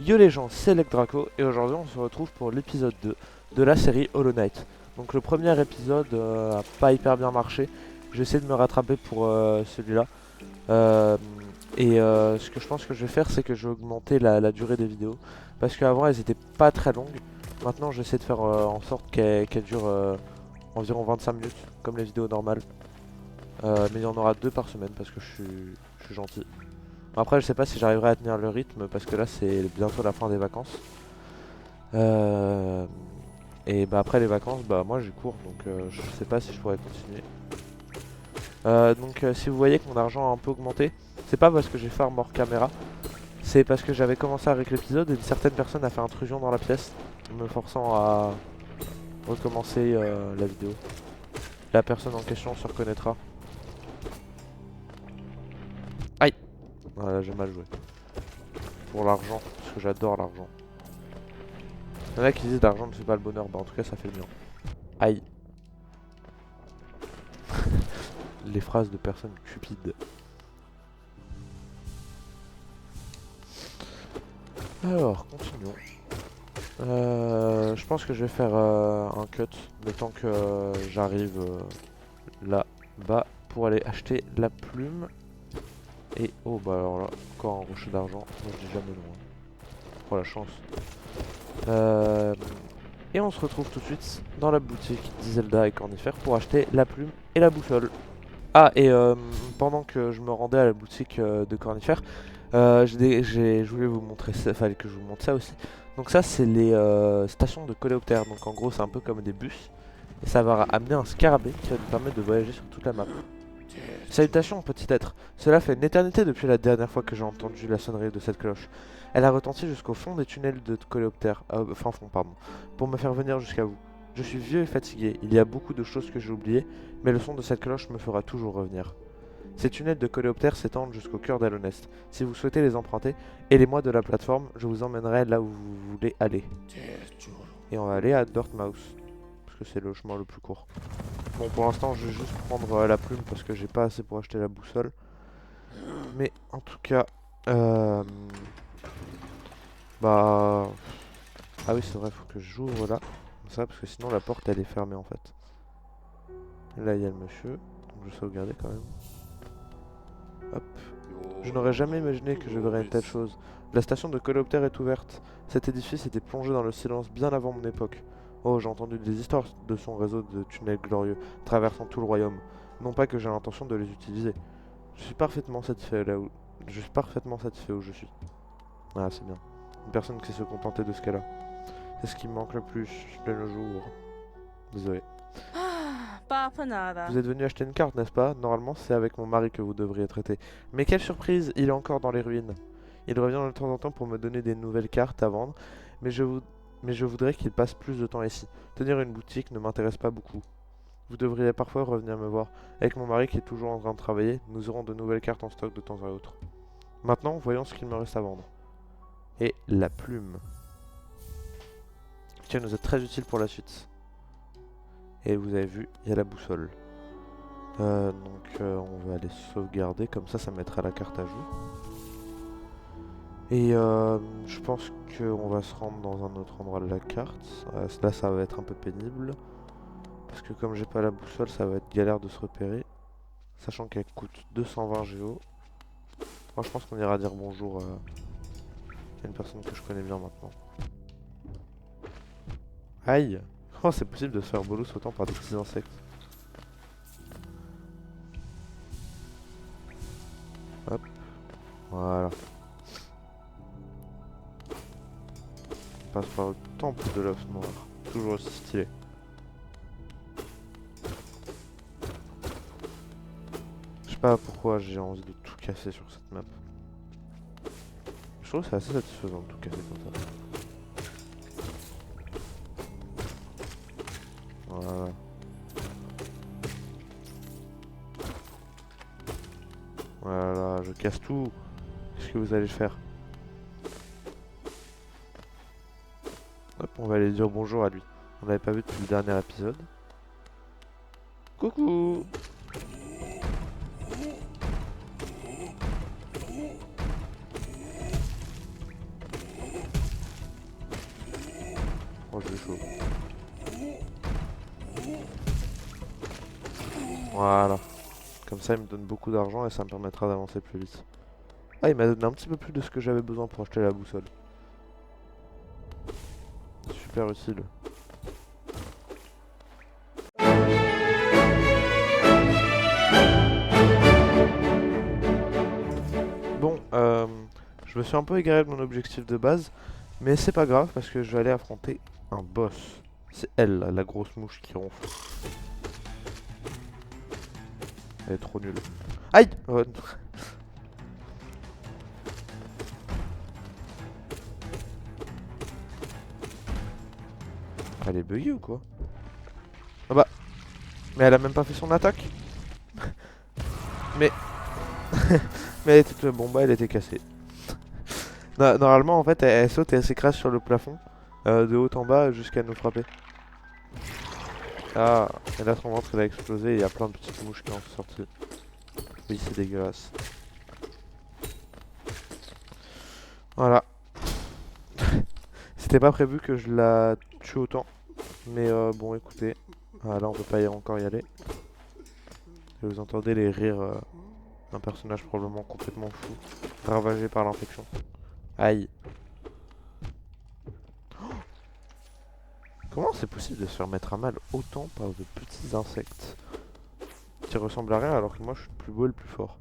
Yo les gens, c'est Elecdraco et aujourd'hui on se retrouve pour l'épisode 2 de la série Hollow Knight. Donc le premier épisode a pas hyper bien marché, j'essaie de me rattraper pour celui-là. Ce que je pense que je vais faire, c'est que je vais augmenter la durée des vidéos. Parce qu'avant elles étaient pas très longues, maintenant j'essaie de faire en sorte qu'elles durent environ 25 minutes comme les vidéos normales. Mais il y en aura 2 par semaine parce que je suis gentil. Après, je sais pas si j'arriverai à tenir le rythme parce que là, c'est bientôt la fin des vacances. Euh, après les vacances, bah moi j'ai cours donc je sais pas si je pourrais continuer. Si vous voyez que mon argent a un peu augmenté, c'est pas parce que j'ai farm hors caméra, c'est parce que j'avais commencé avec l'épisode et une certaine personne a fait intrusion dans la pièce, me forçant à recommencer la vidéo. La personne en question se reconnaîtra. Aïe! Voilà, j'ai mal joué. Pour l'argent, parce que j'adore l'argent. Il y en a qui disent l'argent ne fait pas le bonheur, bah en tout cas ça fait le mien. Aïe. Les phrases de personnes cupides. Alors, continuons. Je pense que je vais faire un cut le temps que j'arrive là-bas pour aller acheter la plume. Et oh bah alors là, encore un rocher d'argent. Moi je dis jamais non. Pour la chance. Euh, et on se retrouve tout de suite dans la boutique d'Iselda et Cornifère pour acheter la plume et la boussole. Ah, pendant que je me rendais à la boutique de Cornifère, je voulais vous montrer ça, fallait que je vous montre ça aussi. Donc ça, c'est les stations de coléoptères. Donc en gros, c'est un peu comme des bus. Et ça va amener un scarabée qui va nous permettre de voyager sur toute la map. Salutations, petit être. Cela fait une éternité depuis la dernière fois que j'ai entendu la sonnerie de cette cloche. Elle a retenti jusqu'au fond des tunnels de coléoptères, enfin fond, pardon, pour me faire venir jusqu'à vous. Je suis vieux et fatigué, il y a beaucoup de choses que j'ai oubliées, mais le son de cette cloche me fera toujours revenir. Ces tunnels de coléoptères s'étendent jusqu'au cœur d'Alonest. Si vous souhaitez les emprunter, aidez-moi de la plateforme, je vous emmènerai là où vous voulez aller. Et on va aller à Dortmouth, parce que c'est le chemin le plus court. Bon, pour l'instant, je vais juste prendre la plume parce que j'ai pas assez pour acheter la boussole. Mais en tout cas, euh, bah... Ah oui, c'est vrai, faut que j'ouvre là. Comme ça, parce que sinon la porte elle est fermée en fait. Là, il y a le monsieur, donc je vais sauvegarder quand même. Hop. Je n'aurais jamais imaginé que je verrais une telle chose. La station de coléoptère est ouverte. Cet édifice était plongé dans le silence bien avant mon époque. Oh, j'ai entendu des histoires de son réseau de tunnels glorieux, traversant tout le royaume. Non pas que j'ai l'intention de les utiliser. Je suis parfaitement satisfait là où... Je suis parfaitement satisfait où je suis. Ah, c'est bien. Une personne qui sait se contenter de ce qu'elle a. C'est ce qui me manque le plus de nos jours. Désolé. Papanada. Vous êtes venu acheter une carte, n'est-ce pas? Normalement, c'est avec mon mari que vous devriez traiter. Mais quelle surprise, il est encore dans les ruines. Il revient de temps en temps pour me donner des nouvelles cartes à vendre, mais je voudrais qu'il passe plus de temps ici. Tenir une boutique ne m'intéresse pas beaucoup. Vous devriez parfois revenir me voir. Avec mon mari qui est toujours en train de travailler, nous aurons de nouvelles cartes en stock de temps à autre. Maintenant, voyons ce qu'il me reste à vendre. Et la plume. Qui va nous être très utile pour la suite. Et vous avez vu, il y a la boussole. On va aller sauvegarder, comme ça mettra la carte à jouer. Et je pense qu'on va se rendre dans un autre endroit de la carte. Là ça va être un peu pénible. Parce que comme j'ai pas la boussole, ça va être galère de se repérer. Sachant qu'elle coûte 220 Géo. Moi je pense qu'on ira dire bonjour à une personne que je connais bien maintenant. Aïe! Comment c'est possible de se faire bolos autant par des petits insectes? Hop, voilà. On passe par le temple de l'œuf noir. Toujours aussi stylé. Je sais pas pourquoi j'ai envie de tout casser sur cette map. Je trouve que c'est assez satisfaisant de tout casser comme ça. Voilà. Voilà, je casse tout. Qu'est-ce que vous allez faire? Hop, on va aller dire bonjour à lui. On l'avait pas vu depuis le dernier épisode. Coucou! Oh, j'ai chaud. Voilà. Comme ça, il me donne beaucoup d'argent et ça me permettra d'avancer plus vite. Ah, il m'a donné un petit peu plus de ce que j'avais besoin pour acheter la boussole. Super utile. Bon, je me suis un peu égaré de mon objectif de base, mais c'est pas grave parce que je vais aller affronter un boss. C'est elle, là, la grosse mouche qui ronfle. Elle est trop nulle. Aïe! Oh, elle est buggée ou quoi? Ah bah, mais elle a même pas fait son attaque. Mais, mais elle était bon bah elle était cassée. Normalement en fait elle saute et elle s'écrase sur le plafond de haut en bas jusqu'à nous frapper. Ah, et là son ventre il a explosé et il y a plein de petites mouches qui en sont sorties. Oui, c'est dégueulasse. Voilà. C'était pas prévu que je la tue autant. Mais bon, écoutez. Ah, là, on peut pas encore y aller. Et vous entendez les rires d'un personnage probablement complètement fou, ravagé par l'infection. Aïe. Comment c'est possible de se faire mettre à mal autant par de petits insectes qui ressemblent à rien alors que moi je suis le plus beau et le plus fort?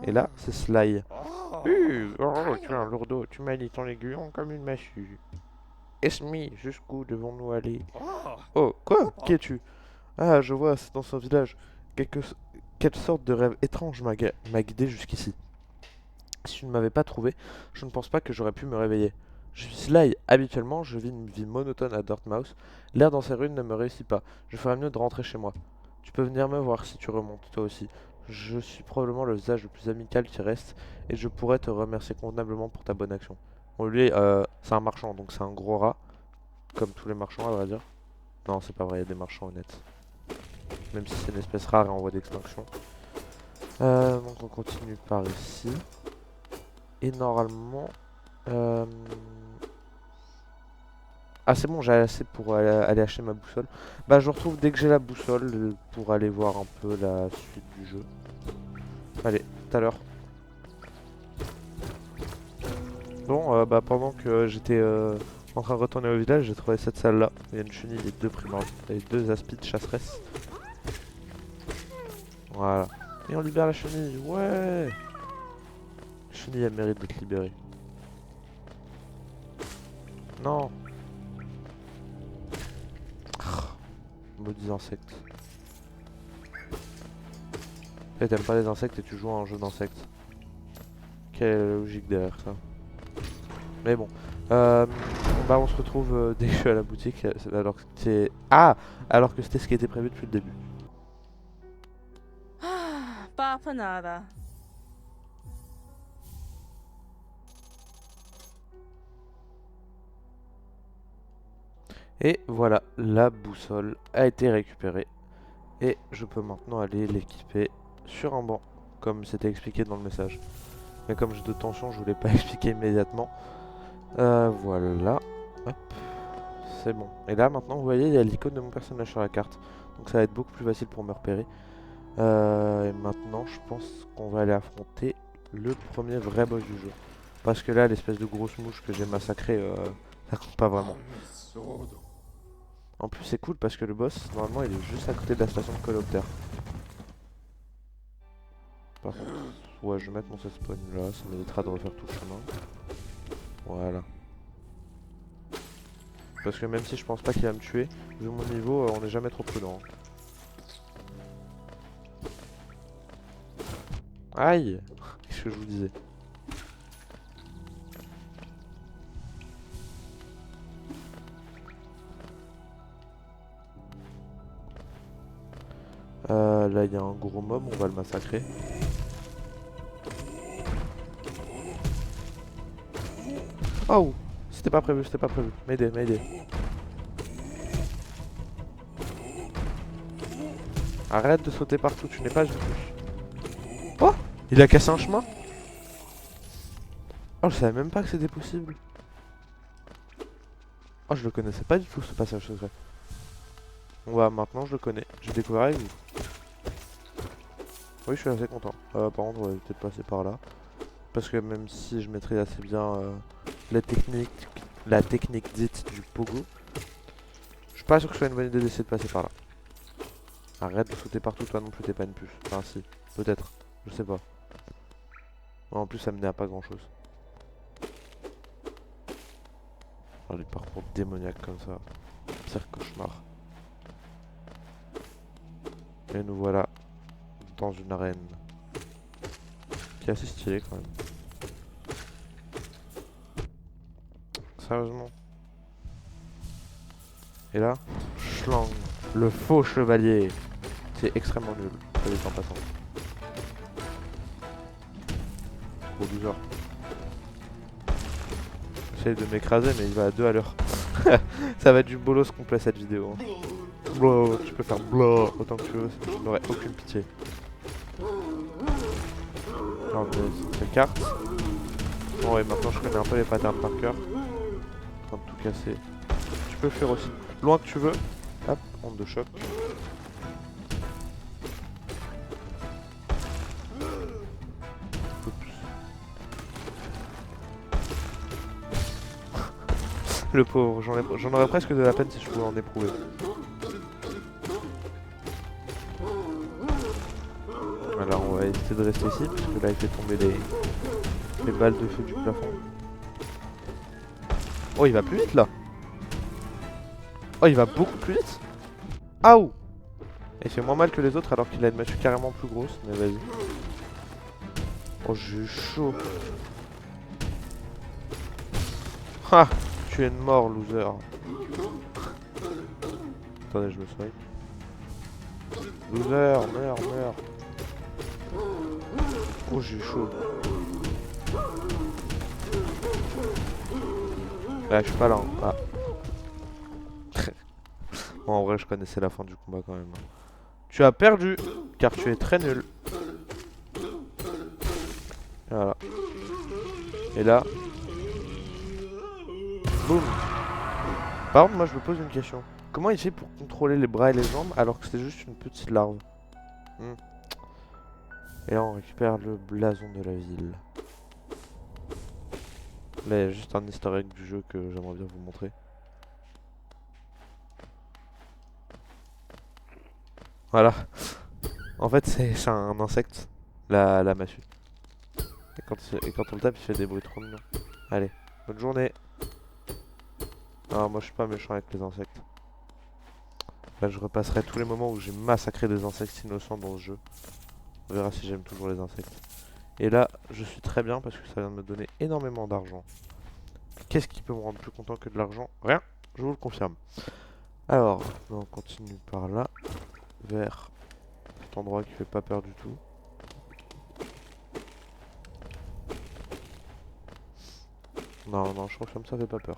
Et là, c'est Sly. Oh, tu es un lourdeau, tu manies ton aiguillon comme une massue. Esme, jusqu'où devons-nous aller? Oh, quoi? Qui es-tu? Ah, je vois, c'est dans ce village. Quelle sorte de rêve étrange m'a guidé jusqu'ici. Si tu ne m'avais pas trouvé, je ne pense pas que j'aurais pu me réveiller. Je suis Sly. Habituellement, je vis une vie monotone à Dartmouth. L'air dans ces ruines ne me réussit pas. Je ferais mieux de rentrer chez moi. Tu peux venir me voir si tu remontes, toi aussi. Je suis probablement le visage le plus amical qui reste, et je pourrais te remercier convenablement pour ta bonne action. Bon, lui, c'est un marchand, donc c'est un gros rat, comme tous les marchands, à vrai dire. Non, c'est pas vrai, il y a des marchands honnêtes. Même si c'est une espèce rare et en voie d'extinction. Donc on continue par ici. Et normalement... Ah c'est bon, j'ai assez pour aller acheter ma boussole. Bah je vous retrouve dès que j'ai la boussole pour aller voir un peu la suite du jeu. Allez, tout à l'heure. Bon, bah pendant que j'étais en train de retourner au village, j'ai trouvé cette salle là. Il y a une chenille et deux primordies, et deux aspides chasseresses. Voilà. Et on libère la chenille, ouais! La chenille elle mérite d'être libérée. Non! Maudits insectes. Et t'aimes pas les insectes et tu joues à un jeu d'insectes. Quelle logique derrière ça. Mais bon. Bah on se retrouve dès que je suis à la boutique. Alors que c'est... Ah! Alors que c'était ce qui était prévu depuis le début. Papa nada. Et voilà, la boussole a été récupérée. Et je peux maintenant aller l'équiper sur un banc, comme c'était expliqué dans le message. Mais comme j'ai de tension, je voulais pas expliquer immédiatement. Voilà. Hop. C'est bon. Et là, maintenant, vous voyez, il y a l'icône de mon personnage sur la carte. Donc ça va être beaucoup plus facile pour me repérer. Et maintenant, je pense qu'on va aller affronter le premier vrai boss du jeu. Parce que là, l'espèce de grosse mouche que j'ai massacrée, ça compte pas vraiment. En plus, c'est cool parce que le boss, normalement, il est juste à côté de la station de Colopter. Par contre, ouais, je vais mettre mon set spawn là, ça m'évitera de refaire tout le chemin. Voilà. Parce que même si je pense pas qu'il va me tuer, vu mon niveau, on n'est jamais trop prudent. Aïe! Qu'est-ce que je vous disais? Là, il y a un gros mob, on va le massacrer. Oh! C'était pas prévu, c'était pas prévu. M'aider, m'aider. Arrête de sauter partout, tu n'es pas une touche. Oh! Il a cassé un chemin? Oh, je savais même pas que c'était possible. Oh, je le connaissais pas du tout ce passage secret. Bon bah maintenant je le connais, j'ai découvert avec vous. Oui, je suis assez content. Par contre, on va peut-être passer par là. Parce que même si je maîtrise assez bien la technique, la technique dite du pogo, je suis pas sûr que ce soit une bonne idée d'essayer de passer par là. Arrête de sauter partout, toi non plus, t'es pas une puce. Enfin, si, peut-être, je sais pas. En plus, ça menait à pas grand chose. Oh, les parcours démoniaques comme ça. Pire cauchemar. Et nous voilà dans une arène qui est assez stylée quand même. Sérieusement. Et là, Schlang, le faux chevalier. C'est extrêmement nul, ça dit en passant. Trop loser. J'essaye de m'écraser mais il va à 2 à l'heure. Ça va être du bolos complet cette vidéo. Hein. Blah, tu peux faire blah autant que tu veux, je n'aurai aucune pitié. Alors, cette carte. Bon ouais, maintenant je connais un peu les patterns par cœur. En train de tout casser. Tu peux faire aussi loin que tu veux. Hop, onde de choc. Oups. Le pauvre, j'en aurais presque de la peine si je pouvais en éprouver. Alors on va éviter de rester ici parce que là il fait tomber les balles de feu du plafond. Oh, il va plus vite là. Oh, il va beaucoup plus vite. Aouh. Il fait moins mal que les autres alors qu'il a une mâchoire carrément plus grosse, mais vas-y. Oh, j'ai chaud. Ha. Tu es une mort, loser. Attendez, je me soigne. Loser, meurs, meurs. Oh, j'ai chaud. Ah, je suis pas là. Hein. Ah. Bon, en vrai, je connaissais la fin du combat quand même. Tu as perdu, car tu es très nul. Voilà. Et là... Boum. Par contre, moi, je me pose une question. Comment il fait pour contrôler les bras et les jambes alors que c'est juste une petite larve? Et là, on récupère le blason de la ville. Là, il y a juste un easter egg du jeu que j'aimerais bien vous montrer. Voilà. En fait, c'est un insecte, la massue. Et quand on le tape, il fait des bruits trop mignons. Allez, bonne journée. Ah, moi, je suis pas méchant avec les insectes. Là, je repasserai tous les moments où j'ai massacré des insectes innocents dans ce jeu. On verra si j'aime toujours les insectes. Et là, je suis très bien parce que ça vient de me donner énormément d'argent. Qu'est-ce qui peut me rendre plus content que de l'argent? Rien, je vous le confirme. Alors, on continue par là, vers cet endroit qui fait pas peur du tout. Non, non, je confirme, ça fait pas peur.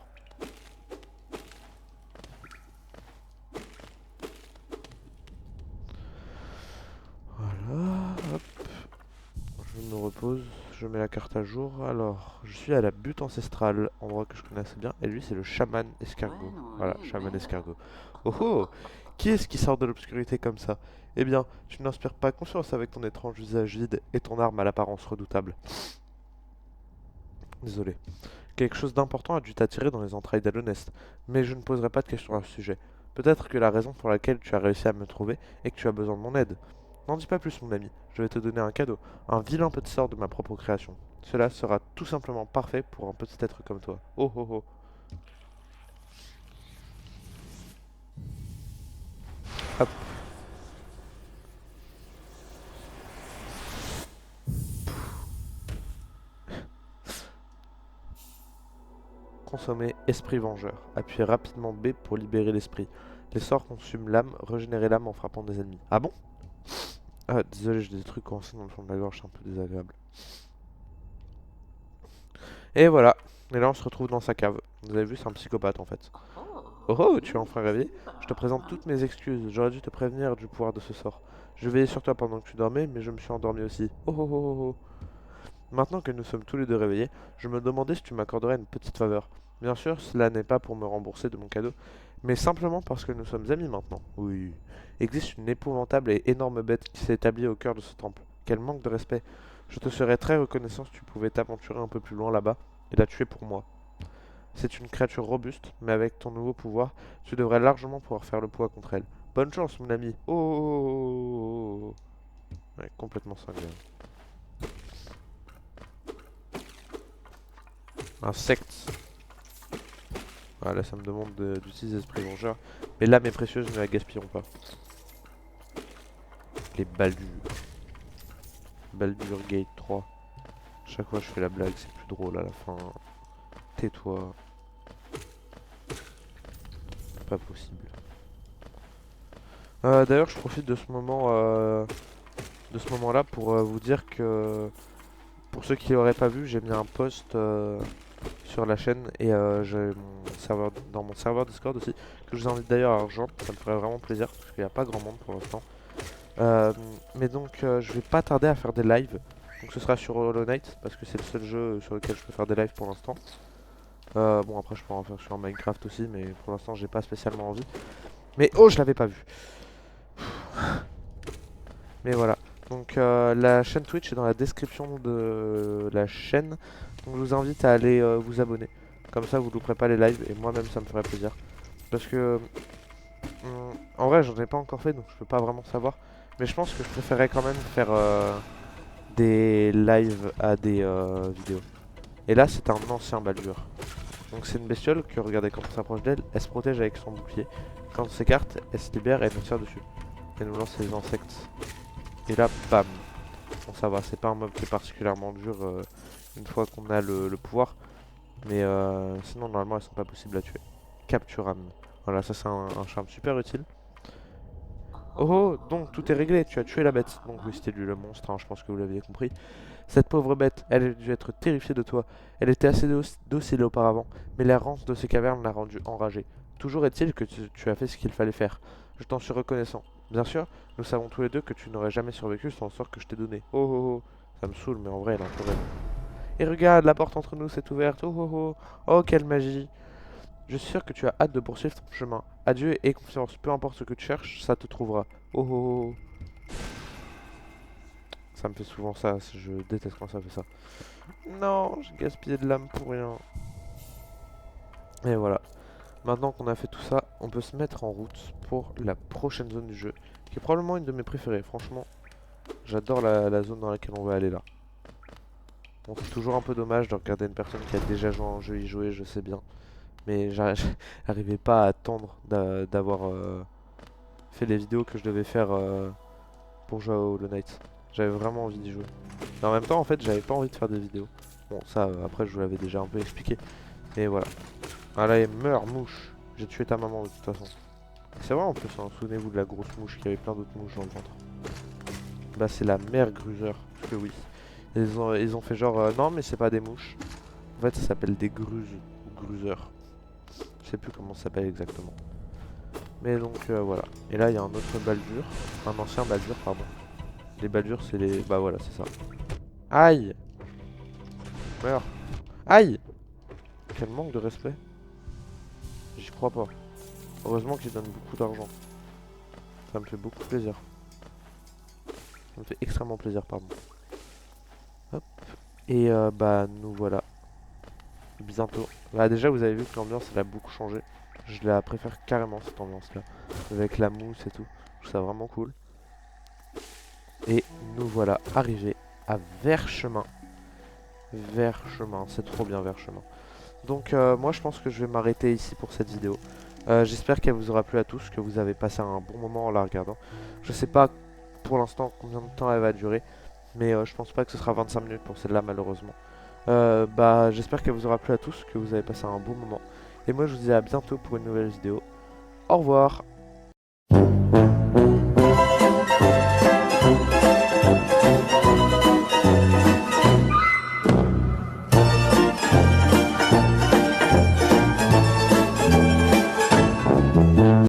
Voilà, hop. Je me repose, je mets la carte à jour. Alors, je suis à la butte ancestrale, endroit que je connais assez bien. Et lui, c'est le chaman escargot. Voilà, chaman escargot. Oh oh! Qui est-ce qui sort de l'obscurité comme ça? Eh bien, tu n'inspires pas confiance avec ton étrange visage vide et ton arme à l'apparence redoutable. Désolé. Quelque chose d'important a dû t'attirer dans les entrailles d'Alonest, mais je ne poserai pas de questions à ce sujet. Peut-être que la raison pour laquelle tu as réussi à me trouver est que tu as besoin de mon aide. N'en dis pas plus, mon ami. Je vais te donner un cadeau, un vilain petit sort de ma propre création. Cela sera tout simplement parfait pour un petit être comme toi. Oh oh oh. Hop. Consommer Esprit Vengeur. Appuyez rapidement B pour libérer l'esprit. Les sorts consument l'âme, régénérer l'âme en frappant des ennemis. Ah bon? Ah, désolé, j'ai des trucs coincés dans le fond de la gorge, c'est un peu désagréable. Et voilà. Et là, on se retrouve dans sa cave. Vous avez vu, c'est un psychopathe en fait. Oh oh, tu es enfin réveillé? Je te présente toutes mes excuses. J'aurais dû te prévenir du pouvoir de ce sort. Je veillais sur toi pendant que tu dormais, mais je me suis endormi aussi. Oh oh oh oh oh. Maintenant que nous sommes tous les deux réveillés, je me demandais si tu m'accorderais une petite faveur. Bien sûr, cela n'est pas pour me rembourser de mon cadeau, mais simplement parce que nous sommes amis maintenant. Oui. Existe une épouvantable et énorme bête qui s'est établie au cœur de ce temple. Quel manque de respect. Je te serais très reconnaissant si tu pouvais t'aventurer un peu plus loin là-bas et la tuer pour moi. C'est une créature robuste, mais avec ton nouveau pouvoir, tu devrais largement pouvoir faire le poids contre elle. Bonne chance, mon ami. Oh, oh, oh, oh. Ouais, complètement cinglé. Insecte. Voilà, ça me demande d'utiliser Esprit Vengeur. Mais là, mes précieuses, ne la gaspillons pas. Les Baldurs. Baldur Gate 3. Chaque fois, je fais la blague, c'est plus drôle à la fin. Tais-toi. Pas possible. D'ailleurs, je profite de ce moment-là pour vous dire que pour ceux qui l'auraient pas vu, j'ai mis un post sur la chaîne et j'ai mon serveur dans mon serveur Discord aussi que je vous invite d'ailleurs à rejoindre. Ça me ferait vraiment plaisir parce qu'il n'y a pas grand monde pour l'instant. Mais donc, je vais pas tarder à faire des lives. Donc, ce sera sur Hollow Knight parce que c'est le seul jeu sur lequel je peux faire des lives pour l'instant. Bon, après, je pourrais en faire sur Minecraft aussi, mais pour l'instant, j'ai pas spécialement envie. Mais oh, je l'avais pas vu. Mais voilà. Donc la chaîne Twitch est dans la description de la chaîne. Donc je vous invite à aller vous abonner. Comme ça vous ne louperez pas les lives et moi-même ça me ferait plaisir. Parce que en vrai j'en ai pas encore fait donc je peux pas vraiment savoir. Mais je pense que je préférerais quand même faire des lives à des vidéos. Et là c'est un ancien Baldur. Donc c'est une bestiole que regardez quand on s'approche d'elle, elle se protège avec son bouclier. Quand on s'écarte, elle se libère et elle nous tire dessus. Elle nous lance les insectes. Et là, bam. Bon, ça va, c'est pas un mob qui est particulièrement dur une fois qu'on a le pouvoir. Mais sinon, normalement, elles sont pas possibles à tuer. Capture âme. Voilà, ça c'est un charme super utile. Oh, oh, donc tout est réglé, tu as tué la bête. Donc oui, c'était lui le monstre, hein, je pense que vous l'aviez compris. Cette pauvre bête, elle a dû être terrifiée de toi. Elle était assez docile auparavant, mais l'errance de ces cavernes l'a rendue enragée. Toujours est-il que tu as fait ce qu'il fallait faire. Je t'en suis reconnaissant. Bien sûr, nous savons tous les deux que tu n'aurais jamais survécu sans le sort que je t'ai donné. Oh oh oh, ça me saoule, mais en vrai, elle a un problème. Et regarde, la porte entre nous s'est ouverte. Oh oh oh, oh quelle magie. Je suis sûr que tu as hâte de poursuivre ton chemin. Adieu et confiance, peu importe ce que tu cherches, ça te trouvera. Oh oh oh. Ça me fait souvent ça, je déteste quand ça fait ça. Non, j'ai gaspillé de l'âme pour rien. Et voilà. Maintenant qu'on a fait tout ça, on peut se mettre en route pour la prochaine zone du jeu, qui est probablement une de mes préférées. Franchement, j'adore la zone dans laquelle on va aller là. Bon, c'est toujours un peu dommage de regarder une personne qui a déjà joué en jeu y jouer, je sais bien. Mais j'arrivais pas à attendre d'avoir fait les vidéos que je devais faire pour jouer à Hollow Knight. J'avais vraiment envie d'y jouer. Mais en même temps, en fait, j'avais pas envie de faire des vidéos. Bon, ça, après, je vous l'avais déjà un peu expliqué. Mais voilà. Ah là, elle meurt, mouche. J'ai tué ta maman de toute façon. C'est vrai en plus, hein, souvenez-vous de la grosse mouche, qu'il y avait plein d'autres mouches dans le ventre. Bah, c'est la mère gruseur. Parce que oui. Ils ont fait genre, non, mais c'est pas des mouches. En fait, ça s'appelle des gruses. Ou gruseurs. Je sais plus comment ça s'appelle exactement. Mais donc, voilà. Et là, il y a un autre Baldur. Un ancien Baldur, pardon. Les Baldurs, c'est les... Bah voilà, c'est ça. Aïe! Meurs. Aïe! Quel manque de respect. J'y crois pas. Heureusement qu'ils donnent beaucoup d'argent. Ça me fait beaucoup plaisir. Ça me fait extrêmement plaisir, pardon. Hop. Et bah nous voilà. Bientôt. Bah déjà vous avez vu que l'ambiance elle a beaucoup changé. Je la préfère carrément cette ambiance là. Avec la mousse et tout. Je trouve ça vraiment cool. Et nous voilà arrivés à Verchemin. Verchemin, c'est trop bien Verchemin. Donc moi je pense que je vais m'arrêter ici pour cette vidéo. J'espère qu'elle vous aura plu à tous, que vous avez passé un bon moment en la regardant. Je sais pas pour l'instant combien de temps elle va durer, mais je pense pas que ce sera 25 minutes pour celle-là malheureusement. Bah j'espère qu'elle vous aura plu à tous, que vous avez passé un bon moment. Et moi je vous dis à bientôt pour une nouvelle vidéo. Au revoir.